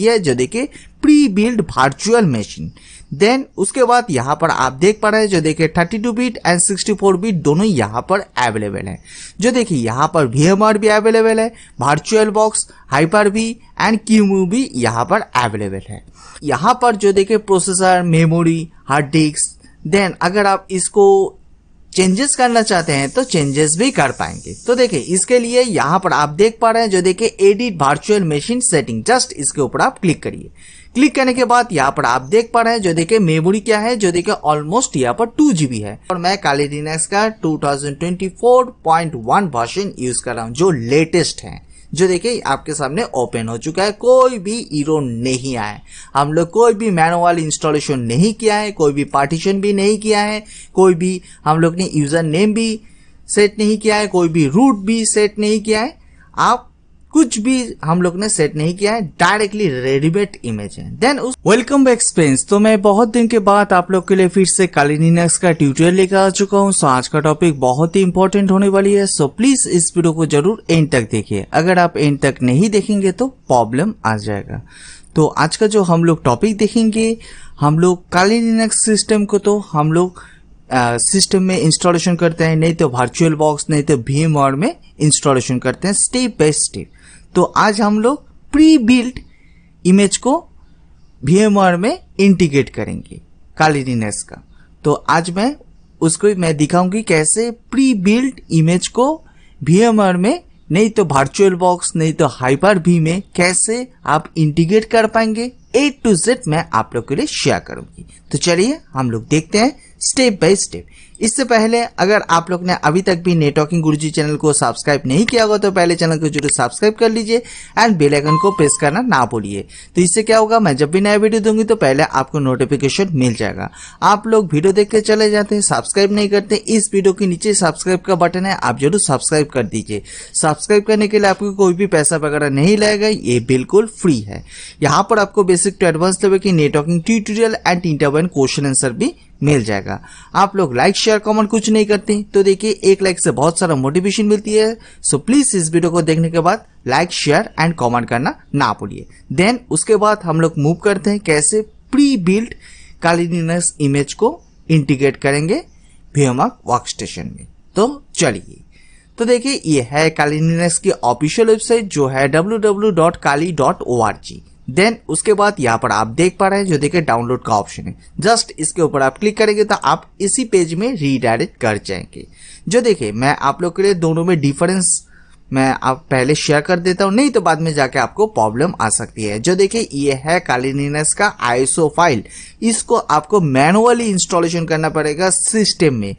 दिया है जो देखिए pre build virtual machine. Then उसके बाद यहाँ पर आप देख पा रहे हैं जो देखिए 32 बिट एंड 64 बिट दोनों यहाँ पर अवेलेबल है। जो देखिए यहाँ पर VMware भी अवेलेबल है, वर्चुअल बॉक्स, हाइपर-V एंड QEMU भी यहाँ पर अवेलेबल है। यहाँ पर जो देखिए processor, memory, hard disk, then अगर आप इसको चेंजेस करना चाहते हैं तो चेंजेस भी कर पाएंगे। तो देखिए इसके लिए यहाँ पर आप देख पा रहे हैं जो देखिए edit virtual machine setting, just इसके ऊपर आप क्लिक करिए। क्लिक करने के बाद यहाँ पर आप देख पा रहे हैं जो देखिए मेमोरी क्या है, जो देखिए ऑलमोस्ट यहाँ पर 2 GB है और मैं Kali Linux का 2024.1 वर्जन यूज कर रहा हूँ जो लेटेस्ट है, जो देखिए आपके सामने ओपन हो चुका है। कोई भी एरर नहीं आया है, हम लोग कोई भी मैनुअल इंस्टॉलेशन नहीं किया है, कोई भी पार्टीशन भी नहीं किया है, कोई भी हम लोग ने यूजर नेम भी सेट नहीं किया है, कोई भी रूट भी सेट नहीं किया है, आप कुछ भी हम लोग ने सेट नहीं किया है, डायरेक्टली रेडीमेड इमेज है। देन वेलकम बैक फ्रेंड्स, तो मैं बहुत दिन के बाद आप लोग के लिए फिर से Kali Linux का ट्यूटोरियल लेकर आ चुका हूं। सो आज का टॉपिक बहुत ही इंपॉर्टेंट होने वाली है, सो प्लीज इस वीडियो को जरूर एंड तक देखिए। अगर आप एंड तक नहीं देखेंगे तो प्रॉब्लम आ जाएगा। तो आज का जो हम लोग टॉपिक देखेंगे, हम लोग Kali Linux सिस्टम को तो हम लोग सिस्टम में इंस्टॉलेशन करते हैं, नहीं तो वर्चुअल बॉक्स, नहीं तो VMware में इंस्टॉलेशन करते हैं स्टेप बाय स्टेप। तो आज हम लोग प्री बिल्ट इमेज को VMware में इंटीग्रेट करेंगे Kali Linux का। तो आज मैं दिखाऊंगी कैसे प्री बिल्ट इमेज को VMware में, नहीं तो वर्चुअल बॉक्स, नहीं तो हाइपर-V में कैसे आप इंटीग्रेट कर पाएंगे। A to Z मैं आप लोग के लिए शेयर करूंगी। तो चलिए हम लोग देखते हैं स्टेप बाय स्टेप। इससे पहले अगर आप लोग ने अभी तक भी नेटवर्किंग गुरुजी चैनल को सब्सक्राइब नहीं किया होगा तो पहले चैनल को जरूर सब्सक्राइब कर लीजिए एंड बेल आइकन को प्रेस करना ना भूलिए। तो इससे क्या होगा, मैं जब भी नया वीडियो दूंगी तो पहले आपको नोटिफिकेशन मिल जाएगा। आप लोग वीडियो देख के चले जाते हैं, सब्सक्राइब नहीं करते, इस वीडियो के नीचे सब्सक्राइब का बटन है, आप जरूर सब्सक्राइब कर दीजिए। सब्सक्राइब करने के लिए आपको कोई भी पैसा वगैरह नहीं लगेगा, ये बिल्कुल फ्री है। यहाँ पर आपको बेसिक टू एडवांस लेवल की networking tutorial and interview question answer भी मिल जाएगा। आप लोग लाइक शेयर कमेंट कुछ नहीं करते तो देखिए एक लाइक से बहुत सारा मोटिवेशन मिलती है। सो प्लीज इस वीडियो को देखने के बाद लाइक शेयर एंड कमेंट करना ना भूलिए। देन उसके बाद हम लोग मूव करते हैं कैसे pre built Kali Linux image को इंटीग्रेट करेंगे VMware वर्कस्टेशन में। तो चलिए, तो देखिए ये है Kali Linux की ऑफिशियल वेबसाइट जो है www.kali.org। देन उसके बाद यहाँ पर आप देख पा रहे हैं जो देखिए डाउनलोड का ऑप्शन है, जस्ट इसके ऊपर आप क्लिक करेंगे तो आप इसी पेज में रीडायरेक्ट कर जाएंगे। जो देखिए मैं आप लोग के लिए दोनों में डिफरेंस मैं आप पहले शेयर कर देता हूँ, नहीं तो बाद में जाके आपको प्रॉब्लम आ सकती है। जो देखिए ये है Kali Linux का ISO फाइल, इसको आपको मैनुअली इंस्टॉलेशन करना पड़ेगा सिस्टम में।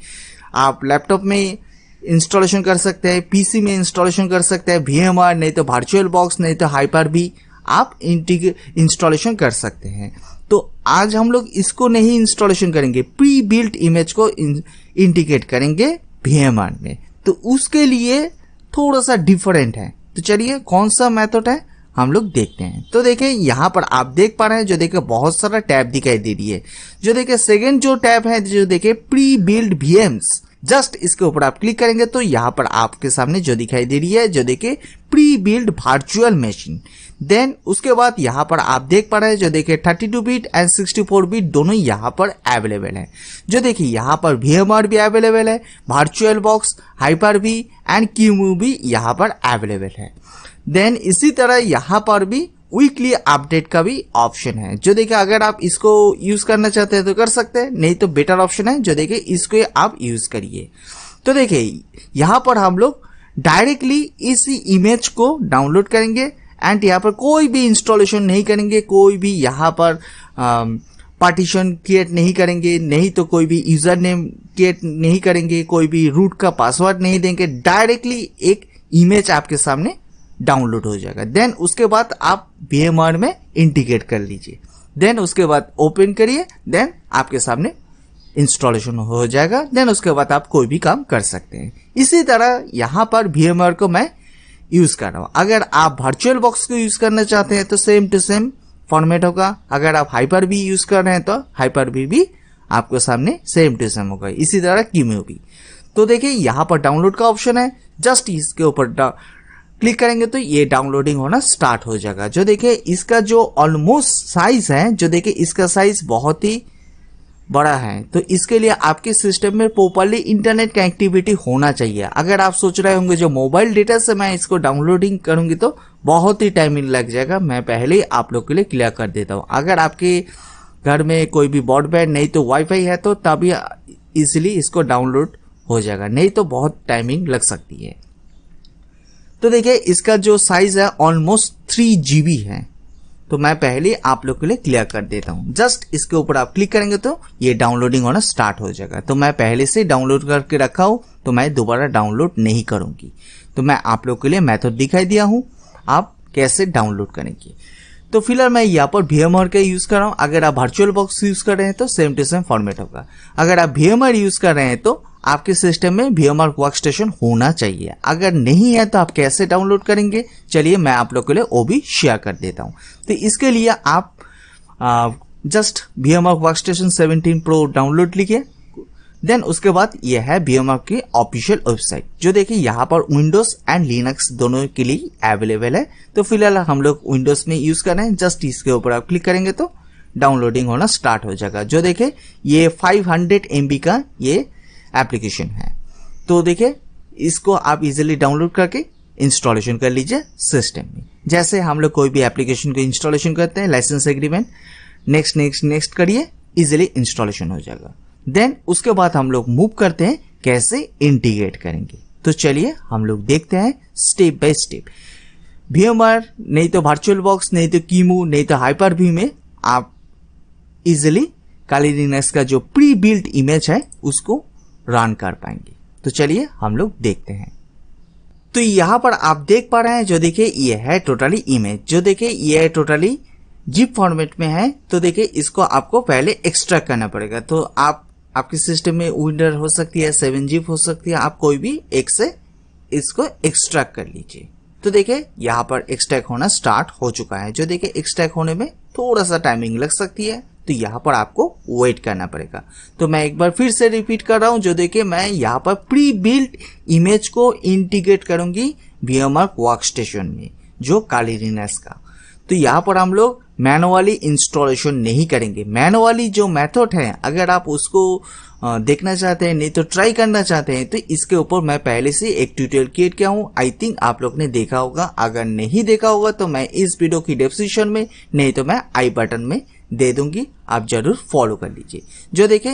आप लैपटॉप में इंस्टॉलेशन कर सकते हैं, PC में इंस्टॉलेशन कर सकते हैं, VMware नहीं तो वर्चुअल बॉक्स, नहीं तो हाइपर-V आप इंस्टॉलेशन कर सकते हैं। तो आज हम लोग इसको नहीं इंस्टॉलेशन करेंगे, प्री बिल्ट इमेज को इंटीग्रेट करेंगे VMware में। तो उसके लिए थोड़ा सा डिफरेंट है। तो चलिए कौन सा मेथड है हम लोग देखते हैं। तो देखिए यहाँ पर आप देख पा रहे हैं जो देखिए बहुत सारा टैब दिखाई दे रही है। जो देखिए सेकेंड जो टैब है जो देखिए प्री बिल्ड VMs, जस्ट इसके ऊपर आप क्लिक करेंगे तो यहाँ पर आपके सामने जो दिखाई दे रही है जो देखिए pre build virtual machine. Then उसके बाद यहाँ पर आप देख पा रहे हैं जो देखिए 32 बिट एंड 64 बिट दोनों यहाँ पर अवेलेबल है। जो देखिए यहाँ पर VMware भी अवेलेबल है, वर्चुअल बॉक्स, हाइपर-V एंड QEMU भी यहाँ पर अवेलेबल है। देन इसी तरह यहाँ पर भी वीकली अपडेट का भी ऑप्शन है। जो देखिए अगर आप इसको यूज करना चाहते हैं तो कर सकते हैं, नहीं तो बेटर ऑप्शन है जो देखिए इसको आप यूज करिए। तो देखिए यहाँ पर हम लोग डायरेक्टली इसी इमेज को डाउनलोड करेंगे एंड यहाँ पर कोई भी इंस्टॉलेशन नहीं करेंगे, कोई भी यहाँ पर पार्टीशन क्रिएट नहीं करेंगे, नहीं तो कोई भी यूजर नेम क्रिएट नहीं करेंगे, कोई भी रूट का पासवर्ड नहीं देंगे, डायरेक्टली एक इमेज आपके सामने डाउनलोड हो जाएगा। देन उसके बाद आप VMware में इंटीग्रेट कर लीजिए। देन उसके बाद ओपन करिए, देन आपके सामने इंस्टॉलेशन हो जाएगा। देन उसके बाद आप कोई भी काम कर सकते हैं। इसी तरह यहाँ पर VMware को मैं यूज कर रहा हूँ। अगर आप वर्चुअल बॉक्स को यूज करना चाहते हैं तो सेम टू सेम फॉर्मेट होगा। अगर आप हाइपर-V यूज कर रहे हैं तो हाइपर-V भी आपको सामने सेम टू सेम होगा। इसी तरह QEMU भी। तो देखिए यहाँ पर डाउनलोड का ऑप्शन है, जस्ट इसके ऊपर क्लिक करेंगे तो ये डाउनलोडिंग होना स्टार्ट हो जाएगा। जो देखिए इसका जो ऑलमोस्ट साइज है, जो देखिए इसका साइज बहुत ही बड़ा है, तो इसके लिए आपके सिस्टम में प्रॉपर्ली इंटरनेट कनेक्टिविटी होना चाहिए। अगर आप सोच रहे होंगे जो मोबाइल डेटा से मैं इसको डाउनलोडिंग करूंगी तो बहुत ही टाइम लग जाएगा, मैं पहले ही आप लोग के लिए क्लियर कर देता हूं। अगर आपके घर में कोई भी ब्रॉडबैंड नहीं तो वाईफाई है तो तभी इजीली इसको डाउनलोड हो जाएगा, नहीं तो बहुत टाइमिंग लग सकती है। तो देखिए इसका जो साइज है ऑलमोस्ट 3 GB है, तो मैं पहले आप लोग के लिए क्लियर कर देता हूं। जस्ट इसके ऊपर आप क्लिक करेंगे तो ये डाउनलोडिंग होना स्टार्ट हो जाएगा। तो मैं पहले से डाउनलोड करके रखा हूं, तो मैं दोबारा डाउनलोड नहीं करूंगी। तो मैं आप लोग के लिए मेथड दिखाई दिया हूं आप कैसे डाउनलोड करेंगे। तो फिलहाल मैं यहाँ पर VMware का यूज कर रहा हूँ। अगर आप वर्चुअल बॉक्स यूज कर रहे हैं तो सेम टू सेम फॉर्मेट होगा। अगर आप VMware यूज कर रहे हैं तो आपके सिस्टम में VMware वर्कस्टेशन होना चाहिए। अगर नहीं है तो आप कैसे डाउनलोड करेंगे, चलिए मैं आप लोग के लिए वो भी शेयर कर देता हूँ। तो इसके लिए आप just VMware workstation 17 Pro download लीजिए। देन उसके बाद यह है VMware की ऑफिशियल वेबसाइट, जो देखिए यहाँ पर विंडोज एंड लिनक्स दोनों के लिए अवेलेबल है। तो फिलहाल हम लोग विंडोज में यूज कर रहे हैं। जस्ट इसके ऊपर आप क्लिक करेंगे तो डाउनलोडिंग होना स्टार्ट हो जाएगा। जो देखिए ये 500 MB का ये एप्लीकेशन है। तो देखिए इसको आप इजीली डाउनलोड करके इंस्टॉलेशन कर लीजिए सिस्टम में। जैसे हम लोग कोई भी एप्लीकेशन को इंस्टॉलेशन करते हैं, licence agreement next next next करिए, इजीली इंस्टॉलेशन हो जाएगा। देन उसके बाद हम लोग मूव करते हैं कैसे इंटीग्रेट करेंगे। तो चलिए हम लोग देखते हैं स्टेप बाय स्टेप। VMware नहीं तो वर्चुअल बॉक्स, नहीं तो कीमू, नहीं तो हाइपर-V में आप इजीली काली लिनक्स का जो प्री बिल्ट इमेज है उसको रन कर पाएंगे। तो चलिए हम लोग देखते हैं। तो यहां पर आप देख पा रहे हैं, जो देखिए ये है टोटली इमेज, जो देखिए ये टोटली जिप फॉर्मेट में है। तो देखिए इसको आपको पहले एक्सट्रैक्ट करना पड़ेगा। तो आपके सिस्टम में विंडर हो सकती है, 7 zip हो सकती है, आप कोई भी एक से इसको एक्सट्रैक्ट कर लीजिए। तो देखिए यहाँ पर एक्सट्रैक्ट होना स्टार्ट हो चुका है। जो देखिए एक्सट्रैक्ट होने में थोड़ा सा टाइमिंग लग सकती है, तो यहाँ पर आपको वेट करना पड़ेगा। तो मैं एक बार फिर से रिपीट कर रहा हूँ। जो देखिए मैं यहाँ पर प्री बिल्ट इमेज को इंटीग्रेट करूंगी VMware वर्कस्टेशन में, जो काली लिनक्स का। तो यहाँ पर हम लोग मैनुअली इंस्टॉलेशन नहीं करेंगे। मैनुअली जो मेथड है, अगर आप उसको देखना चाहते हैं, नहीं तो ट्राई करना चाहते हैं, तो इसके ऊपर मैं पहले से एक ट्यूटोरियल क्रिएट किया हूँ। आई थिंक आप लोग ने देखा होगा। अगर नहीं देखा होगा तो मैं इस वीडियो की डिस्क्रिप्शन में, नहीं तो मैं आई बटन में दे दूंगी, आप जरूर फॉलो कर लीजिए। जो देखें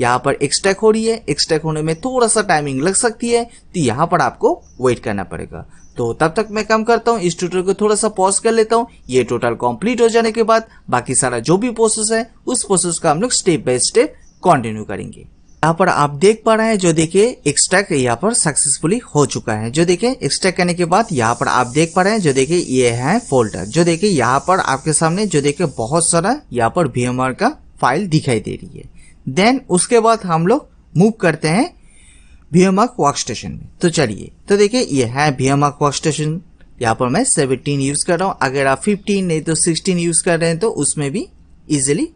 यहाँ पर एक्सट्रैक्ट हो रही है, एक्सट्रैक्ट होने में थोड़ा सा टाइमिंग लग सकती है, तो यहाँ पर आपको वेट करना पड़ेगा। तो तब तक मैं काम करता हूँ, इस ट्यूटोरियल को थोड़ा सा पॉज कर लेता हूँ। ये टोटल कंप्लीट हो जाने के बाद बाकी सारा जो भी प्रोसेस है उस प्रोसेस का हम लोग स्टेप बाय स्टेप कंटिन्यू करेंगे। यहाँ पर आप देख पा रहे हैं, जो देखिए एक्सट्रैक्ट यहाँ पर सक्सेसफुली हो चुका है। जो देखिए एक्सट्रैक्ट करने के बाद यहाँ पर आप देख पा रहे हैं, जो देखिए ये है फोल्डर। जो देखिए यहाँ पर आपके सामने जो देखिए बहुत सारा यहाँ पर VMware का फाइल दिखाई दे रही है। देन उसके बाद हम लोग मूव करते हैं VMware वर्कस्टेशन में। तो चलिए, तो देखिए ये है VMware वर्कस्टेशन। यहाँ पर मैं 17 यूज कर रहा हूँ। अगर आप 15 नहीं तो 16 यूज कर रहे हैं तो उसमें भी इजिली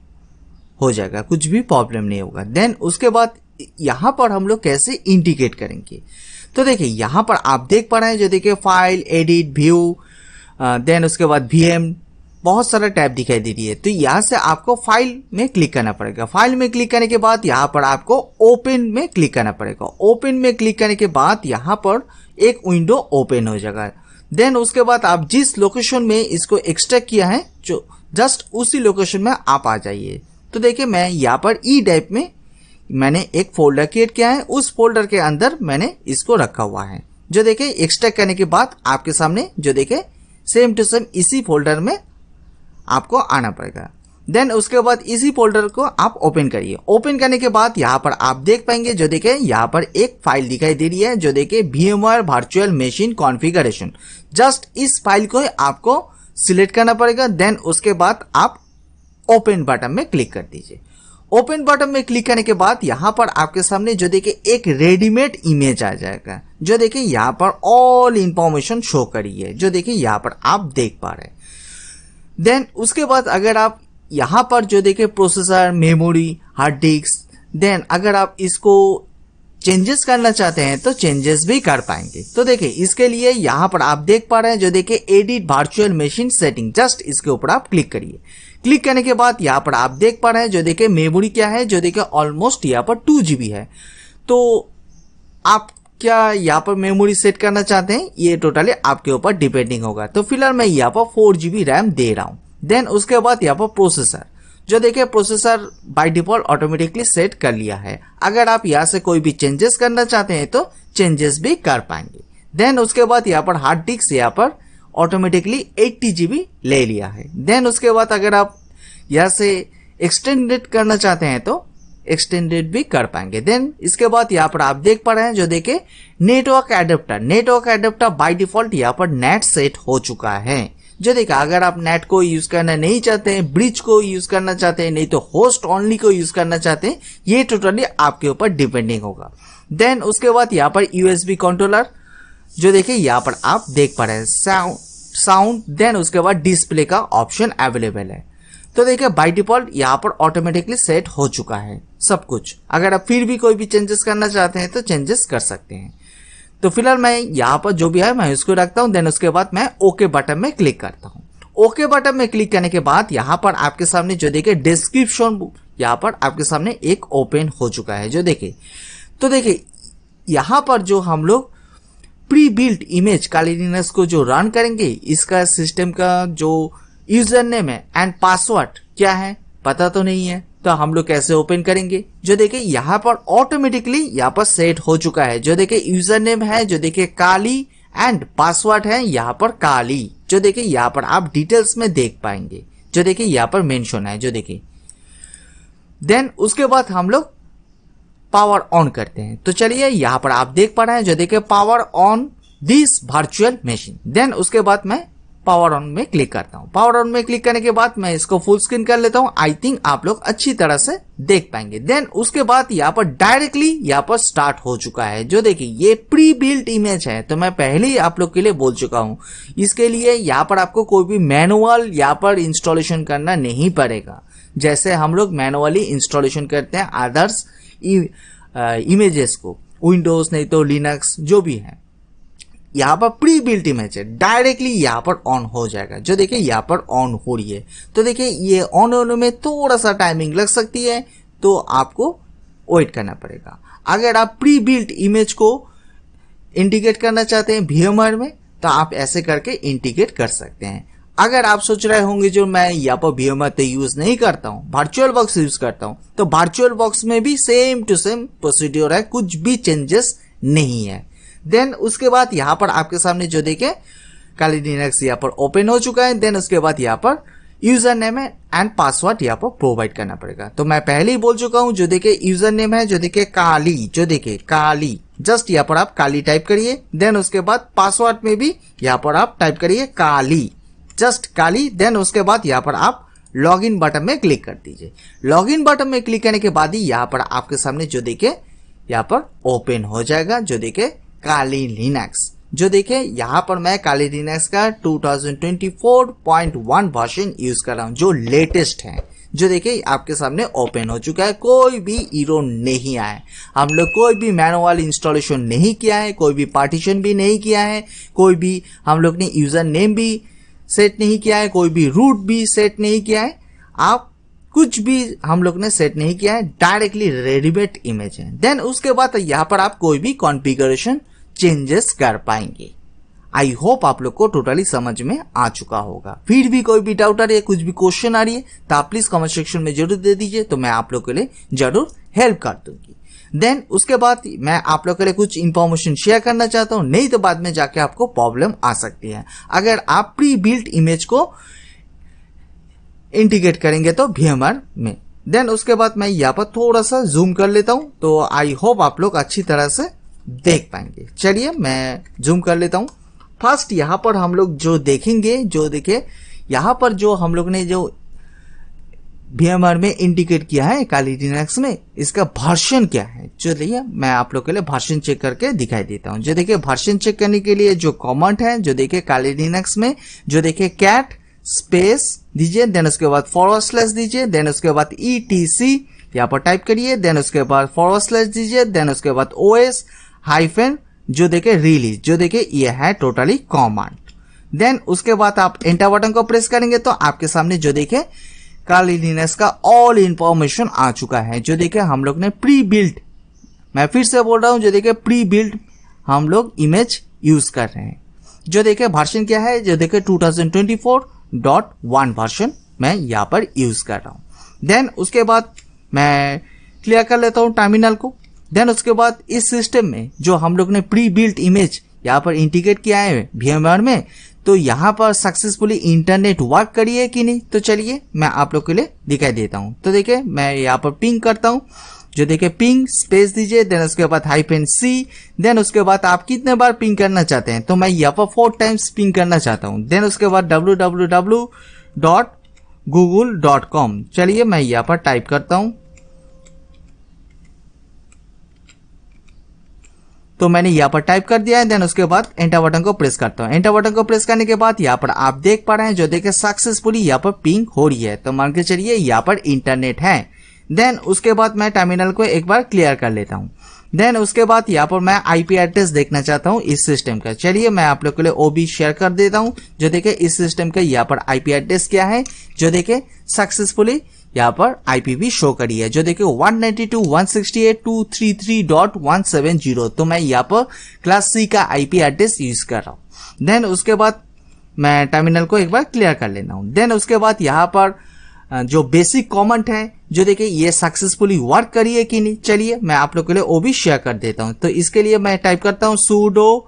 हो जाएगा, कुछ भी प्रॉब्लम नहीं होगा। देन उसके बाद यहाँ पर हम लोग कैसे इंटीग्रेट करेंगे। तो देखिए यहाँ पर आप देख पा रहे हैं, जो देखिए फाइल, एडिट, व्यू, देन उसके बाद VM, बहुत सारा टैब दिखाई दे रही है। तो यहाँ से आपको फाइल में क्लिक करना पड़ेगा। फाइल में क्लिक करने के बाद यहाँ पर आपको ओपन में क्लिक करना पड़ेगा। ओपन में क्लिक करने के बाद यहाँ पर एक विंडो ओपन हो जाएगा। देन उसके बाद आप जिस लोकेशन में इसको एक्सट्रैक्ट किया है, जो जस्ट उसी लोकेशन में आप आ जाइए। तो देखिए मैं यहाँ पर ई ड्राइव में मैंने एक फोल्डर क्रिएट किया है, उस फोल्डर के अंदर मैंने इसको रखा हुआ है। जो देखिए एक्सट्रैक्ट करने के बाद आपके सामने जो देखिए सेम टू सेम इसी फोल्डर में आपको आना पड़ेगा। देन उसके बाद इसी फोल्डर को आप ओपन करिए। ओपन करने के बाद यहाँ पर आप देख पाएंगे, जो देखिए यहाँ पर एक फाइल दिखाई दे रही है, जो देखिए VMware virtual machine configuration. Just इस फाइल को आपको सिलेक्ट करना पड़ेगा। देन उसके बाद आप ओपन बटन में क्लिक कर दीजिए। ओपन बटन में क्लिक करने के बाद यहाँ पर आपके सामने जो देखिए एक रेडीमेड इमेज आ जाएगा। जो देखिए यहाँ पर ऑल इंफॉर्मेशन शो करी है, जो देखिए यहाँ पर आप देख पा रहे हैं। देन उसके बाद अगर आप यहाँ पर जो देखिए processor, memory, hard disk, then अगर आप इसको चेंजेस करना चाहते हैं तो चेंजेस भी कर पाएंगे। तो देखिए इसके लिए यहाँ पर आप देख पा रहे हैं जो देखिए edit virtual machine setting, just इसके ऊपर आप क्लिक करिए। क्लिक करने के बाद यहाँ पर आप देख पा रहे हैं जो देखिए मेमोरी क्या है, जो देखिए ऑलमोस्ट यहाँ पर 2 GB है। तो आप क्या यहाँ पर मेमोरी सेट करना चाहते हैं, ये टोटली आपके ऊपर डिपेंडिंग होगा। तो फिलहाल मैं यहाँ पर 4 GB रैम दे रहा हूँ। देन उसके बाद यहाँ पर प्रोसेसर, जो देखिए processor by default automatically set कर लिया है। अगर आप यहाँ से कोई भी चेंजेस करना चाहते हैं तो चेंजेस भी कर पाएंगे। देन उसके बाद यहाँ पर हार्ड डिस्क यहाँ पर ऑटोमेटिकली 80 GB ले लिया है। देन उसके बाद अगर आप यहाँ से एक्सटेंडेड करना चाहते हैं तो एक्सटेंडेड भी कर पाएंगे। देन इसके बाद यहाँ पर आप देख पा रहे हैं जो देखिए नेटवर्क एडेप्टर बाय डिफॉल्ट यहाँ पर नेट सेट हो चुका है। जो देखा अगर आप नेट को यूज करना नहीं चाहते हैं, ब्रिज को यूज करना चाहते हैं, नहीं तो होस्ट ओनली को यूज करना चाहते हैं, ये टोटली आपके ऊपर डिपेंडिंग होगा। देन उसके बाद यहाँ पर यूएसबी कंट्रोलर, जो देखिए यहाँ पर आप देख पा रहे हैं साउंड। देन उसके बाद डिस्प्ले का ऑप्शन अवेलेबल है। तो देखिए बाय डिफॉल्ट यहाँ पर ऑटोमेटिकली सेट हो चुका है सब कुछ। अगर आप फिर भी कोई भी चेंजेस करना चाहते हैं तो चेंजेस कर सकते हैं। तो फिलहाल मैं यहाँ पर जो भी है मैं उसको रखता हूँ। देन उसके बाद मैं ओके बटन में क्लिक करता हूँ। ओके बटन में क्लिक करने के बाद यहाँ पर आपके सामने जो देखिए डिस्क्रिप्शन यहाँ पर आपके सामने एक ओपन हो चुका है, जो देखिए। तो देखिए यहाँ पर जो हम लोग प्री बिल्ट इमेज काली लिनक्स को जो रन करेंगे, इसका सिस्टम का जो यूजर नेम है एंड पासवर्ड क्या है पता तो नहीं है, तो हम लोग कैसे ओपन करेंगे। जो देखिए यहाँ पर ऑटोमेटिकली यहाँ पर सेट हो चुका है। जो देखिए यूजर नेम है जो देखिए काली एंड पासवर्ड है यहाँ पर काली। जो देखिए यहाँ पर आप डिटेल्स में देख पाएंगे, जो देखिए यहाँ पर मेंशन है, जो देखिए। देन उसके बाद हम लोग पावर ऑन करते हैं। तो चलिए यहाँ पर आप देख पा रहे हैं जो देखिए power on this virtual machine. Then उसके बाद मैं पावर ऑन में क्लिक करता हूं। पावर ऑन में क्लिक करने के बाद मैं इसको फुल स्क्रीन कर लेता हूं। आई थिंक आप लोग अच्छी तरह से देख पाएंगे। देन उसके बाद यहाँ पर डायरेक्टली यहाँ पर स्टार्ट हो चुका है। जो देखिए ये प्री बिल्ट इमेज है, तो मैं पहले ही आप लोग के लिए बोल चुका हूं, इसके लिए यहाँ पर आपको कोई भी मैनुअल यहाँ पर इंस्टॉलेशन करना नहीं पड़ेगा। जैसे हम लोग मैनुअली इंस्टॉलेशन करते हैं अदर्स इमेजेस को, विंडोज नहीं तो लिनक्स जो भी है, यहाँ पर प्री बिल्ट इमेज है, डायरेक्टली यहाँ पर ऑन हो जाएगा। जो देखिए यहाँ पर ऑन हो रही है। तो देखिए ये ऑन होने में थोड़ा सा टाइमिंग लग सकती है, तो आपको वेट करना पड़ेगा। अगर आप प्री बिल्ट इमेज को इंटीग्रेट करना चाहते हैं VMware में, तो आप ऐसे करके इंटीग्रेट कर सकते हैं। अगर आप सोच रहे होंगे जो मैं यहाँ पर VMware तो यूज नहीं करता हूँ, वर्चुअल बॉक्स यूज करता हूँ, तो वर्चुअल बॉक्स में भी सेम टू सेम प्रोसीड्योर है, कुछ भी चेंजेस नहीं है। देन उसके बाद यहाँ पर आपके सामने जो देखे काली लिनक्स यहाँ पर ओपन हो चुका है। देन उसके बाद यहाँ पर यूजर नेम है एंड पासवर्ड यहाँ पर प्रोवाइड करना पड़ेगा। तो मैं पहले ही बोल चुका हूँ, जो देखे यूजर नेम है जो देखे काली, जो देखे काली, जस्ट यहाँ पर आप काली टाइप करिए। देन उसके बाद पासवर्ड में भी यहाँ पर आप टाइप करिए काली, जस्ट काली। देन उसके बाद यहाँ पर आप लॉग इन बटन में क्लिक कर दीजिए। लॉग इन बटन में क्लिक करने के बाद ही यहाँ पर आपके सामने जो देखे यहाँ पर ओपन हो जाएगा, जो देखे काली लिनक्स। जो देखिए यहाँ पर मैं काली लिनक्स का 2024.1 वर्जन यूज कर रहा हूँ, जो लेटेस्ट है। जो देखिए आपके सामने ओपन हो चुका है, कोई भी एरर नहीं आया। हम लोग कोई भी मैनुअल इंस्टॉलेशन नहीं किया है, कोई भी पार्टीशन भी नहीं किया है, कोई भी हम लोग ने यूजर नेम भी सेट नहीं किया है, कोई भी रूट भी सेट नहीं किया है। आप कुछ भी हम लोग ने सेट नहीं किया है, डायरेक्टली रेडीमेड इमेज है। देन उसके बाद यहाँ पर आप कोई भी कॉन्फ़िगरेशन चेंजेस कर पाएंगे। आई होप आप लोग को टोटली समझ में आ चुका होगा। फिर भी कोई भी डाउट आ रही है, कुछ भी क्वेश्चन आ रही है, तो आप प्लीज कमेंट सेक्शन में जरूर दे दीजिए, तो मैं आप लोग के लिए जरूर हेल्प कर दूंगी। देन उसके बाद मैं आप लोग के लिए कुछ इंफॉर्मेशन शेयर करना चाहता हूँ, नहीं तो बाद में जाके आपको प्रॉब्लम आ सकती है अगर आप प्री बिल्ट इमेज को इंटीग्रेट करेंगे तो VMware में। देन उसके बाद मैं यहाँ पर थोड़ा सा जूम कर लेता हूँ, तो आई होप आप लोग अच्छी तरह से देख पाएंगे। चलिए मैं जूम कर लेता हूँ। फर्स्ट यहाँ पर हम लोग जो देखेंगे, जो देखिए यहाँ पर जो हम लोग ने जो VMware में इंटीग्रेट किया है काली लिनक्स में, इसका वर्जन क्या है, जो देखिए मैं आप लोग के लिए वर्जन चेक करके दिखाई देता हूँ। जो देखिए वर्जन चेक करने के लिए जो कमांड है, जो देखिए काली लिनक्स में, जो देखिए कैट स्पेस दीजिए, देन उसके बाद // दीजिए, देन उसके बाद etc यहाँ पर टाइप करिए, देन उसके बाद / दीजिए, देन उसके बाद OS हाइफन जो देखे रिलीज, जो देखे ये है टोटली कमांड। देन उसके बाद आप एंटर बटन को प्रेस करेंगे तो आपके सामने जो देखे काली लिनक्स का ऑल इंफॉर्मेशन आ चुका है। जो देखे हम लोग ने प्री बिल्ट, मैं फिर से बोल रहा हूं, जो देखे प्री बिल्ट हम लोग इमेज यूज कर रहे हैं। जो देखे वर्जन क्या है, जो देखे 2024.1 वर्जन मैं यहाँ पर यूज कर रहा हूँ। देन उसके बाद मैं क्लियर कर लेता हूँ टर्मिनल को। देन उसके बाद इस सिस्टम में जो हम लोग ने प्री बिल्ट इमेज यहाँ पर इंटीग्रेट किया है VMware में, तो यहाँ पर सक्सेसफुली इंटरनेट वर्क करी है कि नहीं, तो चलिए मैं आप लोग के लिए दिखाई देता हूँ। तो देखिए मैं यहाँ पर पिंग करता हूँ, जो देखिए पिंग स्पेस दीजिए, देन उसके बाद -C, देन उसके बाद आप कितने बार पिंग करना चाहते हैं, तो मैं यहाँ पर 4 टाइम्स पिंग करना चाहता हूँ। देन उसके बाद www.google.com, चलिए मैं यहाँ पर टाइप करता हूँ। तो मैंने यहाँ पर टाइप कर दिया है। देन उसके बाद एंटर बटन को प्रेस करता हूँ। एंटर बटन को प्रेस करने के बाद यहाँ पर आप देख पा रहे हैं, जो देखे सक्सेसफुली यहाँ पर पिंग हो रही है, तो मान के चलिए यहाँ पर इंटरनेट है। देन उसके बाद मैं टर्मिनल को एक बार क्लियर कर लेता हूँ। देन उसके बाद यहाँ पर मैं IP एड्रेस देखना चाहता हूँ इस सिस्टम का, चलिए मैं आप लोग के लिए OB शेयर कर देता हूँ। जो देखे इस सिस्टम का यहाँ पर IP एड्रेस क्या है, जो देखे सक्सेसफुली यहाँ पर IPv शो करी है, जो देखिए 192.168.233.170, तो मैं यहाँ पर क्लास C का IP एड्रेस यूज कर रहा हूँ। देन उसके बाद मैं टर्मिनल को एक बार क्लियर कर लेता हूँ। देन उसके बाद यहाँ पर जो बेसिक कमेंट है, जो देखिए ये सक्सेसफुली वर्क करी है कि नहीं, चलिए मैं आप लोग के लिए OB शेयर कर देता हूँ। तो इसके लिए मैं टाइप करता हूँ sudo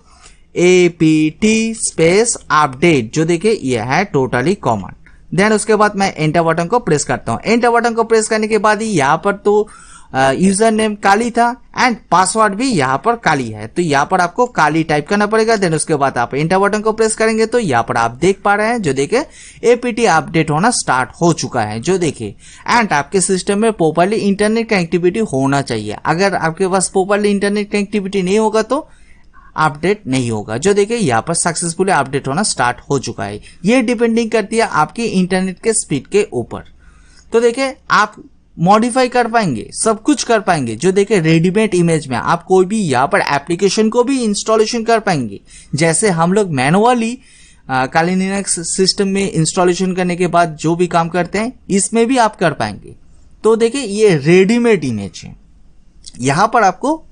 apt स्पेस अपडेट, जो देखिए ये है टोटली कमेंट। देन उसके बाद मैं एंटर बटन को प्रेस करता हूँ। एंटर बटन को प्रेस करने के बाद ही यहाँ पर तो यूजर नेम काली था एंड पासवर्ड भी यहाँ पर काली है, तो यहाँ पर आपको काली टाइप करना पड़ेगा। देन उसके बाद आप एंटर बटन को प्रेस करेंगे तो यहाँ पर आप देख पा रहे हैं, जो देखे APT अपडेट होना स्टार्ट हो चुका है, जो देखिए। एंड आपके सिस्टम में प्रॉपर्ली इंटरनेट कनेक्टिविटी होना चाहिए। अगर आपके पास प्रॉपर्ली इंटरनेट कनेक्टिविटी नहीं होगा तो अपडेट नहीं होगा। जो देखिए यहाँ पर सक्सेसफुली अपडेट होना स्टार्ट हो चुका है। ये डिपेंडिंग करती है आपकी इंटरनेट के स्पीड के ऊपर। तो देखिए आप मॉडिफाई कर पाएंगे, सब कुछ कर पाएंगे। जो देखिए रेडीमेड इमेज में आप कोई भी यहाँ पर एप्लीकेशन को भी इंस्टॉलेशन कर पाएंगे, जैसे हम लोग मैनुअली काली लिनक्स सिस्टम में इंस्टॉलेशन करने के बाद जो भी काम करते हैं, इसमें भी आप कर पाएंगे। तो देखिए ये रेडीमेड इमेज है, यहाँ पर आपको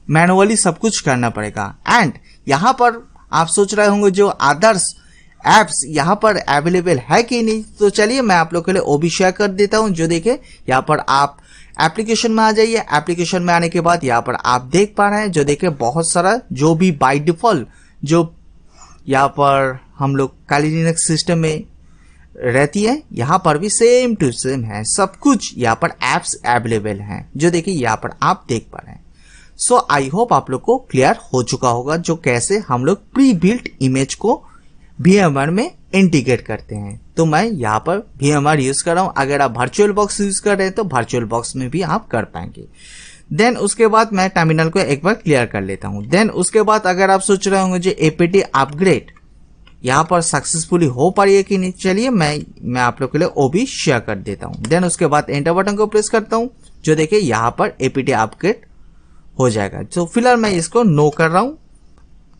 मैनुअली सब कुछ करना पड़ेगा। एंड यहाँ पर आप सोच रहे होंगे जो अदर्स एप्स यहाँ पर अवेलेबल है कि नहीं, तो चलिए मैं आप लोग के लिए OB शेयर कर देता हूँ। जो देखे यहाँ पर आप एप्लीकेशन में आ जाइए। एप्लीकेशन में आने के बाद यहाँ पर आप देख पा रहे हैं, जो देखे बहुत सारा जो भी बाय डिफॉल्ट जो यहाँ पर हम लोग काली लिनक्स सिस्टम में रहती है, यहाँ पर भी सेम टू सेम है। सब कुछ यहाँ पर एप्स अवेलेबल हैं, जो देखिए यहाँ पर आप देख पा रहे हैं। सो आई होप आप लोग को क्लियर हो चुका होगा जो कैसे हम लोग प्री बिल्ट इमेज को VMware में इंटीग्रेट करते हैं। तो मैं यहाँ पर VMware यूज कर रहा हूँ। अगर आप वर्चुअल बॉक्स यूज कर रहे हैं तो वर्चुअल बॉक्स में भी आप कर पाएंगे। देन उसके बाद मैं टर्मिनल को एक बार क्लियर कर लेता हूँ। देन उसके बाद अगर आप सोच रहे होंगे जो APT अपग्रेड यहाँ पर सक्सेसफुली हो पा रही है कि नहीं, चलिए मैं आप लोग के लिए OB शेयर कर देता हूँ। देन उसके बाद एंटर बटन को प्रेस करता हूँ। जो देखिए यहाँ पर APT अपग्रेड हो जाएगा। तो फिलहाल मैं इसको नो कर रहा हूँ,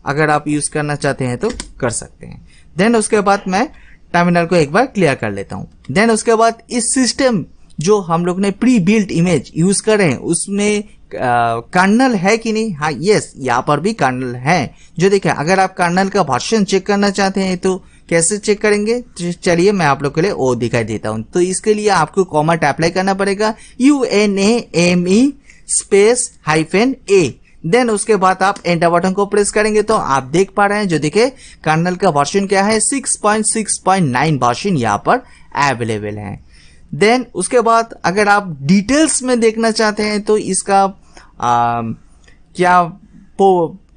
अगर आप यूज करना चाहते हैं तो कर सकते हैं। देन उसके बाद मैं टर्मिनल को एक बार क्लियर कर लेता हूँ। देन उसके बाद इस सिस्टम जो हम लोग ने प्री बिल्ट इमेज यूज कर रहे हैं उसमें कर्नल है कि नहीं, हाँ यस यहाँ पर भी कर्नल है। जो देखिए अगर आप कर्नल का वर्जन चेक करना चाहते हैं तो कैसे चेक करेंगे, चलिए मैं आप लोग के लिए वो दिखाई देता हूँ। तो इसके लिए आपको कॉमेंट अप्लाई करना पड़ेगा UNAME स्पेस -A। देन उसके बाद आप एंटर बटन को प्रेस करेंगे तो आप देख पा रहे हैं, जो देखिए कर्नल का वर्जन क्या है 6.6.9 वर्जन यहाँ पर अवेलेबल है। देन उसके बाद अगर आप डिटेल्स में देखना चाहते हैं तो इसका क्या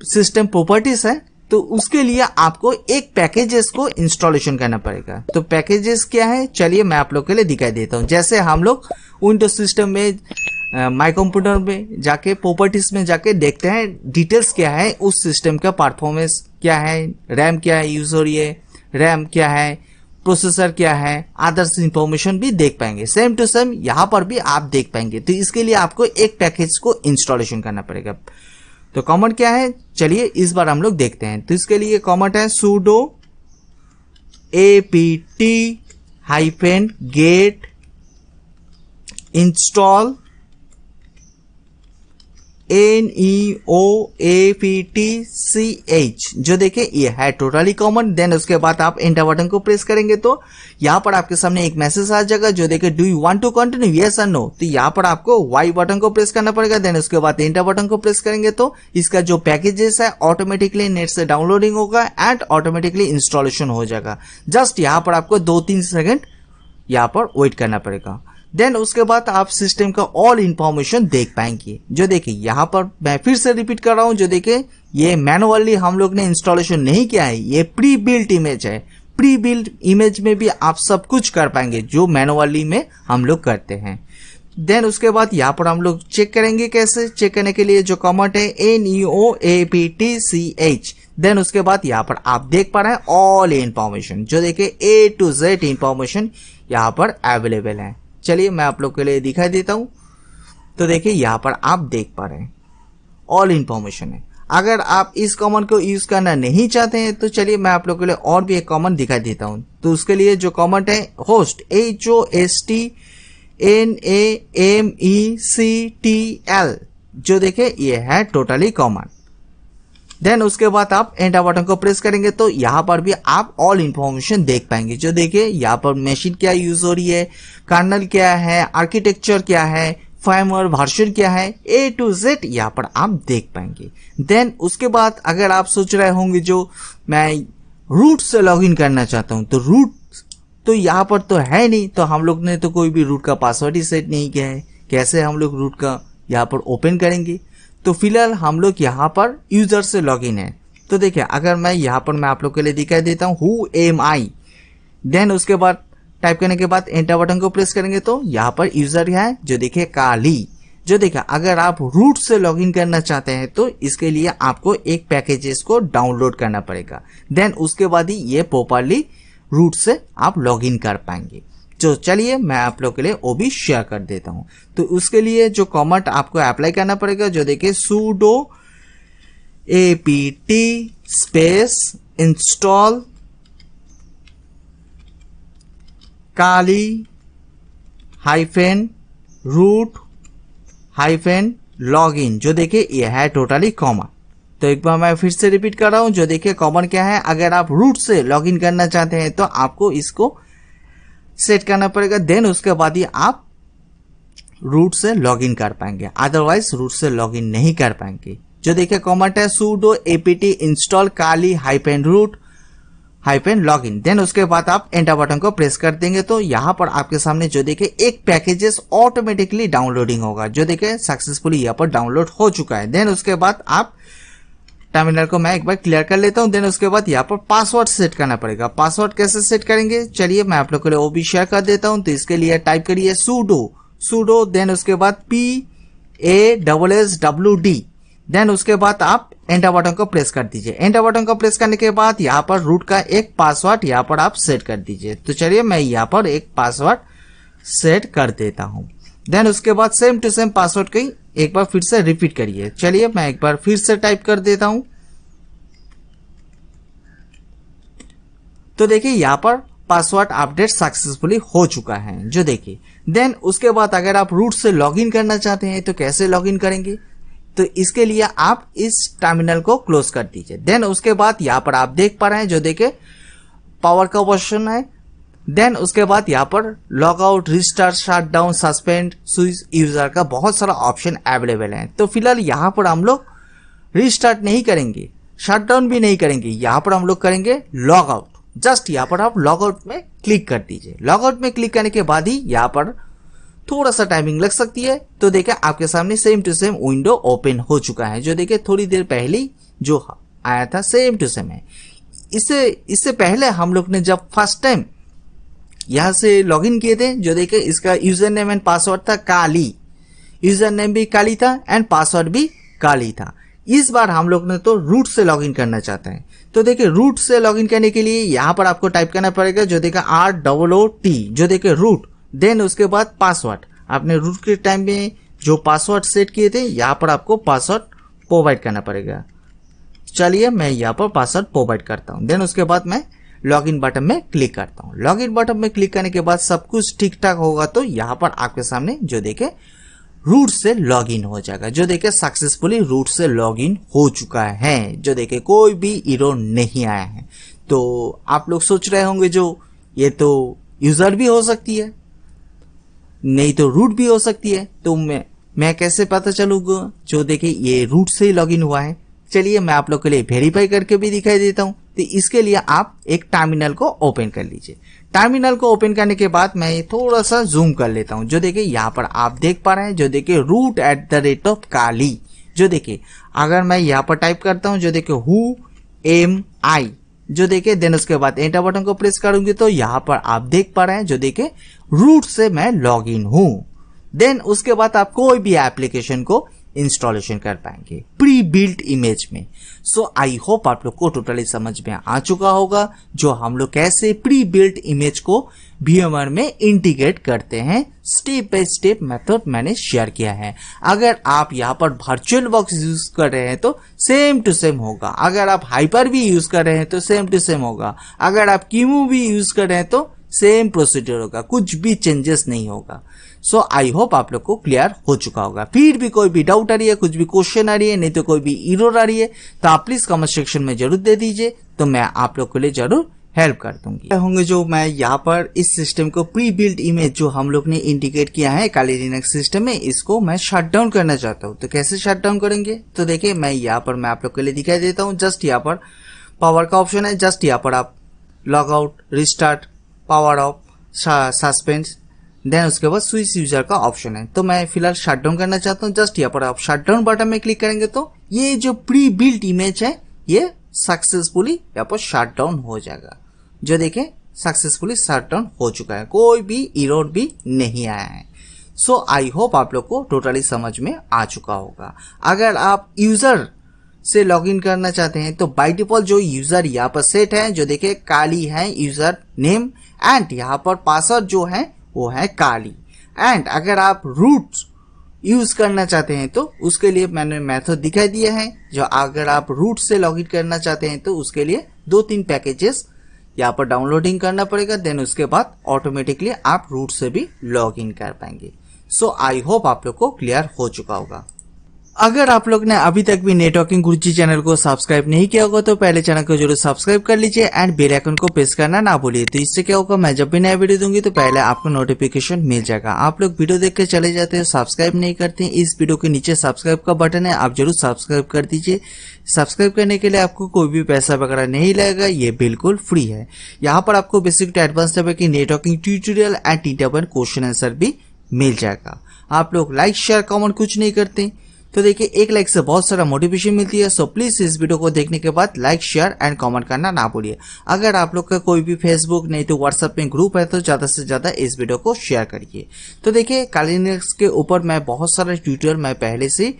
सिस्टम प्रॉपर्टीज है, तो उसके लिए आपको एक पैकेजेस को इंस्टॉलेशन करना पड़ेगा। तो पैकेजेस क्या है, चलिए मैं आप लोग के लिए दिखाई देता हूँ। जैसे हम लोग विंडोज सिस्टम में माई कंप्यूटर में जाके प्रॉपर्टीज में जाके देखते हैं डिटेल्स क्या है, उस सिस्टम का परफॉर्मेंस क्या है, रैम क्या है यूज हो रही है, रैम क्या है, प्रोसेसर क्या है, अदर्स इंफॉर्मेशन भी देख पाएंगे। सेम टू सेम यहाँ पर भी आप देख पाएंगे। तो इसके लिए आपको एक पैकेज को इंस्टॉलेशन करना पड़ेगा। तो कमांड क्या है, चलिए इस बार हम लोग देखते हैं। तो इसके लिए कमांड है sudo apt-get install neoptch, जो देखिए ये है टोटली कॉमन। देन उसके बाद आप एंटर बटन को प्रेस करेंगे तो यहाँ पर आपके सामने एक मैसेज आ जाएगा जो देखिए do you want to continue, yes और नो। तो यहाँ पर आपको वाई बटन को प्रेस करना पड़ेगा। देन उसके बाद एंटर बटन को प्रेस करेंगे तो इसका जो पैकेजेस है ऑटोमेटिकली नेट से डाउनलोडिंग होगा एंड ऑटोमेटिकली इंस्टॉलेशन हो जाएगा। जस्ट यहाँ पर आपको 2-3 सेकेंड यहाँ पर वेट करना पड़ेगा। देन उसके बाद आप सिस्टम का ऑल इंफॉर्मेशन देख पाएंगे। जो देखिए यहाँ पर मैं फिर से रिपीट कर रहा हूँ, जो देखिए ये मैनुअली हम लोग ने इंस्टॉलेशन नहीं किया है, ये प्री बिल्ट इमेज है। प्री बिल्ट इमेज में भी आप सब कुछ कर पाएंगे जो मैनुअली में हम लोग करते हैं। देन उसके बाद यहाँ पर हम लोग चेक करेंगे। कैसे चेक करने के लिए जो कमांड है neoptch। देन उसके बाद यहाँ पर आप देख पा रहे हैं ऑल इंफॉर्मेशन, जो देखिए A to Z इंफॉर्मेशन यहाँ पर अवेलेबल है। चलिए मैं आप लोग के लिए दिखाई देता हूं। तो देखिए यहाँ पर आप देख पा रहे हैं ऑल इंफॉर्मेशन है। अगर आप इस कॉमन को यूज करना नहीं चाहते हैं तो चलिए मैं आप लोग के लिए और भी एक कॉमन दिखाई देता हूं। तो उसके लिए जो कॉमन है होस्ट HOSTNAMECTL, जो देखिए ये है टोटली कॉमन। देन उसके बाद आप एंटर बटन को प्रेस करेंगे तो यहाँ पर भी आप ऑल इंफॉर्मेशन देख पाएंगे। जो देखिए यहाँ पर मशीन क्या यूज हो रही है, कर्नल क्या है, आर्किटेक्चर क्या है, फर्मवेयर वर्जन क्या है, A to Z यहाँ पर आप देख पाएंगे। देन उसके बाद अगर आप सोच रहे होंगे जो मैं रूट से लॉगिन करना चाहता हूँ, तो रूट तो यहाँ पर तो है नहीं, तो हम लोग ने तो कोई भी रूट का पासवर्ड ही सेट नहीं किया है, कैसे हम लोग रूट का यहाँ पर ओपन करेंगे। तो फिलहाल हम लोग यहाँ पर यूजर से लॉगिन है। तो देखिए अगर मैं यहाँ पर मैं आप लोग के लिए दिखाई देता हूँ हु एम आई। देन उसके बाद टाइप करने के बाद एंटर बटन को प्रेस करेंगे तो यहाँ पर यूजर है जो देखिए काली। जो देखिए अगर आप रूट से लॉगिन करना चाहते हैं तो इसके लिए आपको एक पैकेजेस को डाउनलोड करना पड़ेगा। देन उसके बाद ही ये प्रॉपर्ली रूट से आप लॉगिन कर पाएंगे। तो चलिए मैं आप लोग के लिए वो भी शेयर कर देता हूं। तो उसके लिए जो कमांड आपको अप्लाई करना पड़ेगा, जो देखिए sudo apt space install kali -root -login, जो देखिए ये है टोटली कॉमन। तो एक बार मैं फिर से रिपीट कर रहा हूं। जो देखिए कॉमन क्या है, अगर आप रूट से लॉगिन करना चाहते हैं तो आपको इसको सेट करना पड़ेगा। देन उसके बाद ही आप रूट से लॉगिन कर पाएंगे, अदरवाइज रूट से लॉगिन नहीं कर पाएंगे। जो देखिए कमांड है sudo apt install kali -root -login। Then उसके बाद आप एंटर बटन को प्रेस कर देंगे तो यहाँ पर आपके सामने जो देखिए एक पैकेजेस ऑटोमेटिकली डाउनलोडिंग होगा, जो देखिए सक्सेसफुली यहाँ पर डाउनलोड हो चुका है। देन उसके बाद आप टर्मिनल को मैं एक बार क्लियर कर लेता हूं। देन उसके बाद यहाँ पर पासवर्ड सेट करना पड़ेगा। पासवर्ड कैसे सेट करेंगे, चलिए मैं आप लोग के लिए वो भी शेयर कर देता हूं। तो इसके लिए टाइप करिए sudo देन उसके बाद PASSWD। देन उसके बाद आप एंटर बटन को प्रेस कर दीजिए। एंटर बटन को प्रेस करने के बाद यहाँ पर रूट का एक पासवर्ड यहाँ पर आप सेट कर दीजिए। तो चलिए मैं यहाँ पर एक पासवर्ड सेट कर देता हूं। देन उसके बाद सेम टू सेम पासवर्ड को एक बार फिर से रिपीट करिए। चलिए मैं एक बार फिर से टाइप कर देता हूं। तो देखिए यहाँ पर पासवर्ड अपडेट सक्सेसफुली हो चुका है, जो देखिए। देन उसके बाद अगर आप रूट से लॉगिन करना चाहते हैं तो कैसे लॉगिन करेंगे, तो इसके लिए आप इस टर्मिनल को क्लोज कर दीजिए। देन उसके बाद यहाँ पर आप देख पा रहे हैं जो देखिए पावर का ऑप्शन है। देन उसके बाद यहाँ पर logout, restart, shut down, suspend, switch user का बहुत सारा ऑप्शन अवेलेबल है। तो फिलहाल यहाँ पर हम लोग रिस्टार्ट नहीं करेंगे, शट डाउन भी नहीं करेंगे, यहाँ पर हम लोग करेंगे लॉगआउट। जस्ट यहाँ पर आप लॉगआउट में क्लिक कर दीजिए। लॉगआउट में क्लिक करने के बाद ही यहाँ पर थोड़ा सा टाइमिंग लग सकती है। तो देखिए आपके सामने same to same window open हो चुका है, जो देखिए थोड़ी देर पहले जो आया था सेम टू सेम है। इससे पहले हम लोग ने जब फर्स्ट टाइम यहां से लॉगिन किए थे, जो देखिए इसका यूजर नेम एंड पासवर्ड था काली। यूजर नेम भी काली था एंड पासवर्ड भी काली था। इस बार हम लोग ने तो रूट से लॉगिन करना चाहते हैं। तो देखिए रूट से लॉगिन करने के लिए यहाँ पर आपको टाइप करना पड़ेगा जो देखा ROOT, जो देखिए रूट, देन उसके बाद पासवर्ड। आपने रूट के टाइम में जो पासवर्ड सेट किए थे यहाँ पर आपको पासवर्ड प्रोवाइड करना पड़ेगा। चलिए मैं यहाँ पर पासवर्ड प्रोवाइड करता हूँ। देन उसके बाद मैं लॉगिन बटन में क्लिक करता हूँ। लॉगिन बटन में क्लिक करने के बाद सब कुछ ठीक ठाक होगा तो यहाँ पर आपके सामने जो देखे रूट से लॉगिन हो जाएगा। जो देखे सक्सेसफुली रूट से लॉगिन हो चुका है। जो देखे कोई भी एरर नहीं आया है। तो आप लोग सोच रहे होंगे जो ये तो यूजर भी हो सकती है, नहीं तो रूट भी हो सकती है, तो मैं कैसे पता चलूंगा जो देखे ये रूट से ही लॉगिन हुआ है। चलिए मैं आप लोग के लिए वेरीफाई करके भी दिखाई देता हूं। तो इसके लिए आप एक टर्मिनल को ओपन कर लीजिए। टर्मिनल को ओपन करने के बाद मैं थोड़ा सा जूम कर लेता हूं। जो देखिए यहाँ पर आप देख पा रहे हैं जो देखिए root@काली। जो देखिए अगर मैं यहाँ पर टाइप करता हूं जो देखिए who जो देखिए देन उसके बाद एंटर बटन को प्रेस करूंगी तो यहाँ पर आप देख पा रहे हैं जो देखिए रूट से मैं लॉग इन हूं। देन उसके बाद आप कोई भी एप्लीकेशन को इंस्टॉलेशन कर पाएंगे प्री बिल्ट इमेज में। सो आई होप आप लोग को टोटली समझ में आ चुका होगा जो हम लोग कैसे प्री बिल्ट इमेज को VMware में इंटीग्रेट करते हैं। स्टेप बाय स्टेप मेथड मैंने शेयर किया है। अगर आप यहाँ पर वर्चुअल बॉक्स यूज कर रहे हैं तो सेम टू सेम होगा। अगर आप हाइपर भी यूज कर रहे हैं तो सेम टू सेम होगा। अगर आप कीमू भी यूज कर रहे हैं तो सेम प्रोसीजर होगा, कुछ भी चेंजेस नहीं होगा। सो आई होप आप लोग को क्लियर हो चुका होगा। फिर भी कोई भी डाउट आ रही है, कुछ भी क्वेश्चन आ रही है, नहीं तो कोई भी एरर आ रही है तो आप प्लीज कमेंट सेक्शन में जरूर दे दीजिए, तो मैं आप लोग के लिए जरूर हेल्प कर दूंगी। होंगे जो मैं यहाँ पर इस सिस्टम को प्री बिल्ट इमेज जो हम लोग ने इंटीग्रेट किया है काली लिनक्स सिस्टम में, इसको मैं शट डाउन करना चाहता हूँ। तो कैसे शट डाउन करेंगे तो देखिए मैं यहाँ पर मैं आप लोग के लिए दिखाई देता हूँ। जस्ट यहाँ पर पावर का ऑप्शन है, जस्ट यहाँ पर आप log out, restart, power off, suspend, then उसके बाद स्विच यूजर का ऑप्शन है। तो मैं फिलहाल शट डाउन करना चाहता हूँ। जस्ट यहाँ पर आप शट डाउन बटन में क्लिक करेंगे तो ये जो प्री बिल्ट इमेज है ये सक्सेसफुली यहाँ पर शट डाउन हो जाएगा। जो देखें सक्सेसफुली शट डाउन हो चुका है, कोई भी एरर भी नहीं आया है। सो आई होप आप लोग को टोटली समझ में आ चुका होगा। अगर आप यूजर से लॉगिन करना चाहते हैं तो बाय डिफॉल्ट जो यूजर यहाँ पर सेट है जो देखिए काली है यूजर नेम, एंड यहाँ पर पासवर्ड जो है वो है काली। एंड अगर आप रूट यूज करना चाहते हैं तो उसके लिए मैंने मेथड दिखाई दिया है। जो अगर आप रूट से लॉगिन करना चाहते हैं तो उसके लिए 2-3 पैकेजेस यहाँ पर डाउनलोडिंग करना पड़ेगा। देन उसके बाद ऑटोमेटिकली आप रूट से भी लॉगिन कर पाएंगे। सो आई होप आप लोग को क्लियर हो चुका होगा। अगर आप लोग ने अभी तक भी नेटवर्किंग गुरुजी चैनल को सब्सक्राइब नहीं किया होगा तो पहले चैनल को जरूर सब्सक्राइब कर लीजिए एंड बेल आइकन को प्रेस करना ना भूलिए। तो इससे क्या होगा, मैं जब भी नया वीडियो दूंगी तो पहले आपको नोटिफिकेशन मिल जाएगा। आप लोग वीडियो देख के चले जाते हैं, सब्सक्राइब नहीं करते हैं, इस वीडियो के नीचे सब्सक्राइब का बटन है, आप जरूर सब्सक्राइब कर दीजिए। सब्सक्राइब करने के लिए आपको कोई भी पैसा वगैरह नहीं लगेगा, ये बिल्कुल फ्री है। यहाँ पर आपको बेसिक टू एडवांस लेवल की networking tutorial and interview question answer भी मिल जाएगा। आप लोग लाइक शेयर कमेंट कुछ नहीं करते तो देखिए एक लाइक से बहुत सारा मोटिवेशन मिलती है। सो प्लीज इस वीडियो को देखने के बाद लाइक शेयर एंड कमेंट करना ना भूलिए। अगर आप लोग का कोई भी फेसबुक नहीं तो व्हाट्सएप में ग्रुप है तो ज्यादा से ज्यादा इस वीडियो को शेयर करिए। तो देखिए काली लिनक्स के ऊपर मैं बहुत सारे ट्यूटोरियल मैं पहले से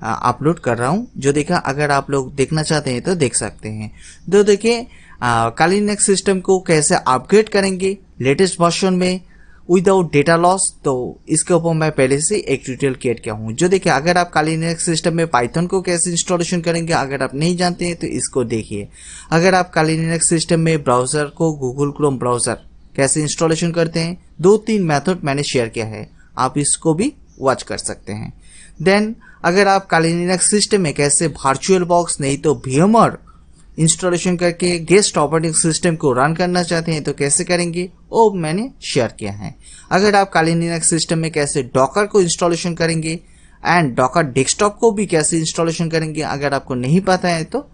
अपलोड कर रहा हूँ, जो देखा अगर आप लोग देखना चाहते हैं तो देख सकते हैं। तो देखिए काली लिनक्स सिस्टम को कैसे अपग्रेड करेंगे लेटेस्ट वर्जन में विदाउट डेटा लॉस, तो इसके ऊपर मैं पहले से एक ट्यूटोरियल क्रिएट किया हूँ। जो देखिए अगर आप काली लिनक्स सिस्टम में पाइथन को कैसे इंस्टॉलेशन करेंगे अगर आप नहीं जानते हैं तो इसको देखिए। अगर आप काली लिनक्स सिस्टम में ब्राउजर को गूगल क्रोम ब्राउजर कैसे इंस्टॉलेशन करते हैं 2-3 मेथड मैंने शेयर किया है, आप इसको भी वॉच कर सकते हैं। देन अगर आप काली लिनक्स सिस्टम में कैसे वर्चुअल बॉक्स नहीं तो VMware इंस्टॉलेशन करके गेस्ट ऑपरेटिंग सिस्टम को रन करना चाहते हैं तो कैसे करेंगे वो मैंने शेयर किया है। अगर आप काली लिनक्स सिस्टम में कैसे डॉकर को इंस्टॉलेशन करेंगे एंड डॉकर डेस्कटॉप को भी कैसे इंस्टॉलेशन करेंगे अगर आपको नहीं पता है तो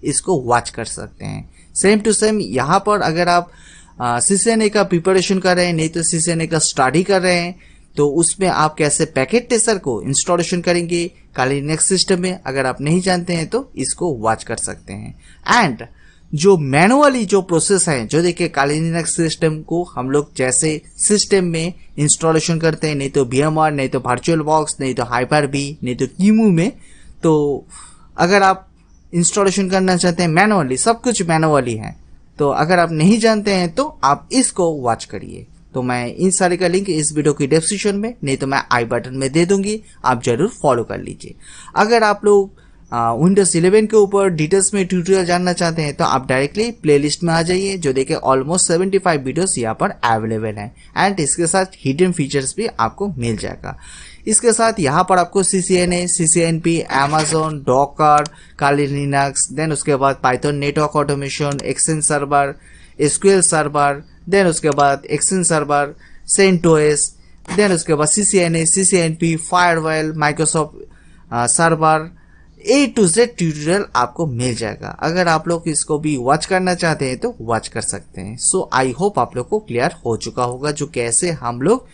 इसको वॉच कर सकते हैं। सेम टू सेम यहाँ पर अगर आप CCNA का प्रिपरेशन कर रहे हैं नहीं तो CCNA का स्टडी कर रहे हैं तो उसमें आप कैसे पैकेट टेस्टर को इंस्टॉलेशन करेंगे काली लिनक्स सिस्टम में अगर आप नहीं जानते हैं तो इसको वॉच कर सकते हैं। एंड जो मैनुअली जो प्रोसेस है जो देखिए काली लिनक्स सिस्टम को हम लोग जैसे सिस्टम में इंस्टॉलेशन करते हैं नहीं तो VMware नहीं तो वर्चुअल बॉक्स नहीं तो हाइपर-V नहीं तो कीमू में, तो अगर आप इंस्टॉलेशन करना चाहते हैं मैनुअली, सब कुछ मैनुअली है, तो अगर आप नहीं जानते हैं तो आप इसको वॉच करिए। तो मैं इन सारे का लिंक इस वीडियो की डिस्क्रिप्शन में, नहीं तो मैं आई बटन में दे दूंगी, आप जरूर फॉलो कर लीजिए। अगर आप लोग विंडोज 11 के ऊपर डिटेल्स में ट्यूटोरियल जानना चाहते हैं तो आप डायरेक्टली प्लेलिस्ट में आ जाइए, जो देखिए ऑलमोस्ट 75 वीडियोस यहाँ पर अवेलेबल हैं एंड इसके साथ हिडन फीचर्स भी आपको मिल जाएगा। इसके साथ यहाँ पर आपको CCNA, CCNP, Amazon, Docker, Kali Linux, then उसके बाद Python network automation, exchange server, SQL server, then उसके बाद एक्सचेंज सर्वर, CentOS, देन उसके बाद CCNA, CCNP, firewall, Microsoft server, A to Z tutorial आपको मिल जाएगा। अगर आप लोग इसको भी वॉच करना चाहते हैं तो वॉच कर सकते हैं। सो आई होप आप लोग को क्लियर हो चुका होगा जो कैसे हम लोग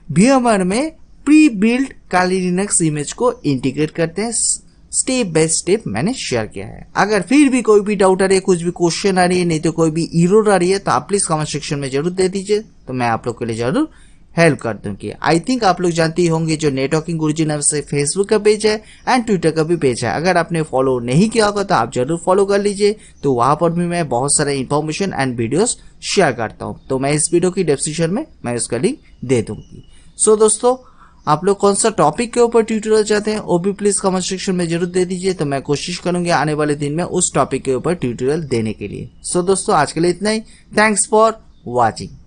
VMware में प्री बिल्ड काली लिनक्स इमेज को इंटीग्रेट करते हैं, स्टेप बाय स्टेप मैंने शेयर किया है। अगर फिर भी कोई भी डाउट आ रही है, कुछ भी क्वेश्चन आ रही है, नहीं तो कोई भी एरर आ रही है, तो आप प्लीज कमेंट सेक्शन में जरूर दे दीजिए, तो मैं आप लोग के लिए जरूर हेल्प कर दूंगी। आई थिंक आप लोग जानते ही होंगे जो नेटवर्किंग गुरुजी नाम से फेसबुक का पेज है एंड ट्विटर का भी पेज है। अगर आपने फॉलो नहीं किया होगा तो आप जरूर फॉलो कर लीजिए, तो वहां पर भी मैं बहुत सारे इन्फॉर्मेशन एंड वीडियोस शेयर करता हूं। तो मैं इस वीडियो की डिस्क्रिप्शन में मैं उसका लिंक दे दूंगी। सो दोस्तों, आप लोग कौन सा टॉपिक के ऊपर ट्यूटोरियल चाहते हैं वो भी प्लीज कमेंट सेक्शन में जरूर दे दीजिए, तो मैं कोशिश करूंगी आने वाले दिन में उस टॉपिक के ऊपर ट्यूटोरियल देने के लिए। सो दोस्तों, आज के लिए इतना ही। Thanks for watching.